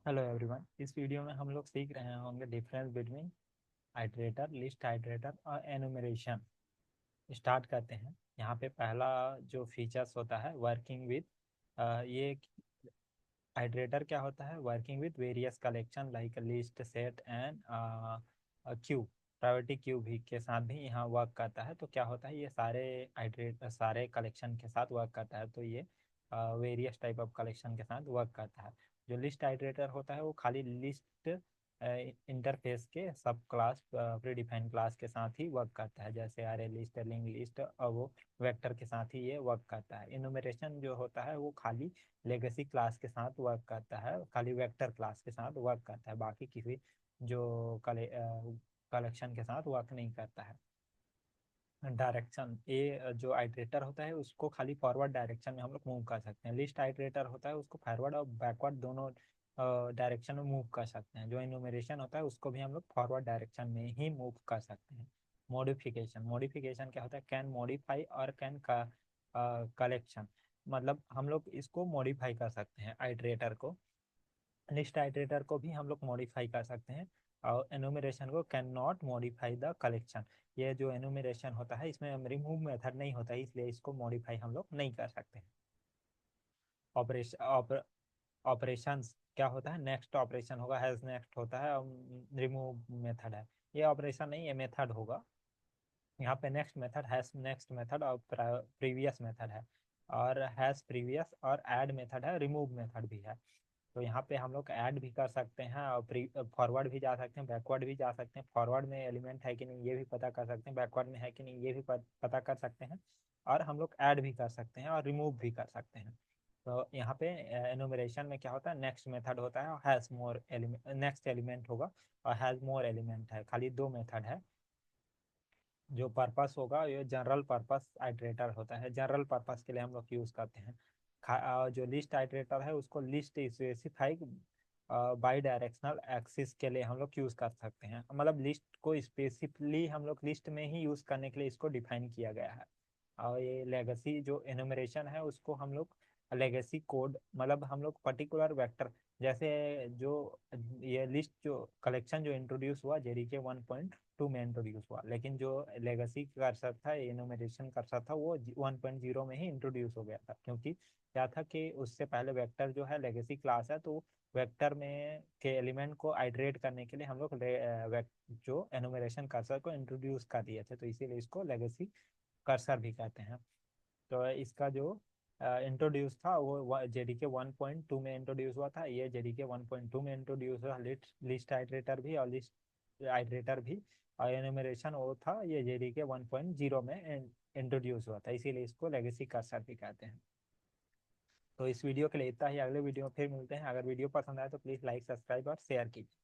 Hello everyone. इस video में हम लोग सीख रहे होंगे difference between iterator, list iterator और एनुमरेशन। स्टार्ट करते हैं। यहाँ पे पहला जो फीचर्स होता है वर्किंग विद, ये आइटरेटर क्या होता है? Working with various collection like list, set and Q. Priority queue भी के साथ भी यहाँ वर्क करता है। तो क्या होता है, ये सारे आइटरेट सारे कलेक्शन के साथ वर्क करता है। तो ये वेरियस टाइप ऑफ कलेक्शन के साथ वर्क करता है। जो लिस्ट आइटरेटर होता है वो खाली लिस्ट इंटरफेस के सब क्लास, प्री डिफाइंड क्लास के साथ ही वर्क करता है, जैसे अरे लिस्ट, लिंक लिस्ट, और वो वेक्टर के साथ ही ये वर्क करता है। इनुमरेशन जो होता है वो खाली लेगेसी क्लास के साथ वर्क करता है, खाली वेक्टर क्लास के साथ वर्क करता है, बाकी किसी जो कलेक्शन के साथ वर्क नहीं करता है। डायरेक्शन, ये जो आइटरेटर होता है उसको खाली फॉरवर्ड डायरेक्शन में हम लोग मूव कर सकते हैं। लिस्ट आइटरेटर होता है उसको फॉरवर्ड और बैकवर्ड दोनों डायरेक्शन में मूव कर सकते हैं। जो इनुमरेशन होता है उसको भी हम लोग फॉरवर्ड डायरेक्शन में ही मूव कर सकते हैं। मॉडिफिकेशन, मॉडिफिकेशन क्या होता है? कैन मॉडिफाई और कैन का कलेक्शन, मतलब हम लोग इसको मॉडिफाई कर सकते हैं आइटरेटर को। लिस्ट आइटरेटर को भी हम लोग मॉडिफाई कर सकते हैं। और एनुमरेशन को can not modify the collection. ये जो एनुमरेशन होता है इसमें रिमूव मेथड नहीं होता है, इसलिए इसको मॉडिफाई हम लोग नहीं कर सकते। ऑपरेशन, ऑपरेशंस क्या होता है? नेक्स्ट ऑपरेशन होगा, हैज नेक्स्ट होता है, और रिमूव मेथड है। ये ऑपरेशन नहीं, ये मेथड होगा। यहाँ पे next method, has next method और प्रीवियस मेथड है। और हैज प्रीवियस और ऐड मेथड है, रिमूव मेथड भी है। तो यहाँ पे हम लोग ऐड भी कर सकते हैं और फॉरवर्ड भी जा सकते हैं, बैकवर्ड भी जा सकते हैं। फॉरवर्ड में एलिमेंट है कि नहीं ये भी पता कर सकते हैं, बैकवर्ड में है कि नहीं ये भी पता कर सकते हैं। और हम लोग ऐड भी कर सकते हैं और रिमूव भी कर सकते हैं। तो यहाँ पे एनुमरेशन में क्या होता है? नेक्स्ट मेथड होता है और has more element, next element होगा और हैज़ मोर एलिमेंट है। खाली दो मेथड है। जो पर्पस होगा ये जनरल पर्पस आइटरेटर होता है, जनरल पर्पस के लिए हम लोग यूज करते हैं। जो लिस्ट आइटरेटर है उसको list specify by directional axis के लिए हम लोग यूज कर सकते हैं। मतलब लिस्ट को स्पेसिफिकली हम लोग लिस्ट में ही यूज करने के लिए इसको डिफाइन किया गया है। और ये लेगेसी जो एनुमरेशन है उसको हम लोग लेगेसी कोड, मतलब हम लोग पर्टिकुलर वेक्टर, जैसे जो ये लिस्ट जो कलेक्शन जो इंट्रोड्यूस हुआ जेडीके 1.2 में इंट्रोड्यूस हुआ, लेकिन जो लेगेसी कर्सर था, एनुमरेशन कर्सर था, वो 1.0 में ही इंट्रोड्यूस हो गया था। क्योंकि क्या था कि उससे पहले वेक्टर जो है लेगेसी क्लास है, तो वेक्टर में के एलिमेंट को आइटरेट करने के लिए हम लोग जो एनुमरेशन कर्सर को इंट्रोड्यूस कर दिए थे, तो इसीलिए इसको लेगेसी कर्सर भी कहते हैं। तो इसका जो इंट्रोड्यूस था वो जेडीके 1.2 में इंट्रोड्यूस हुआ था, ये जेडीके 1.2 में इंट्रोड्यूस हुआ। लिस्ट आइटरेटर भी और लिस्ट आइटरेटर भी। और एनुमरेशन वो था, ये जेडीके 1.0 में इंट्रोड्यूस हुआ था, इसीलिए इसको लेगेसी कर्सर भी कहते हैं। तो इस वीडियो के लिए इतना ही। अगले वीडियो में फिर मिलते हैं। अगर वीडियो पसंद आए तो प्लीज़ लाइक, सब्सक्राइब और शेयर कीजिए।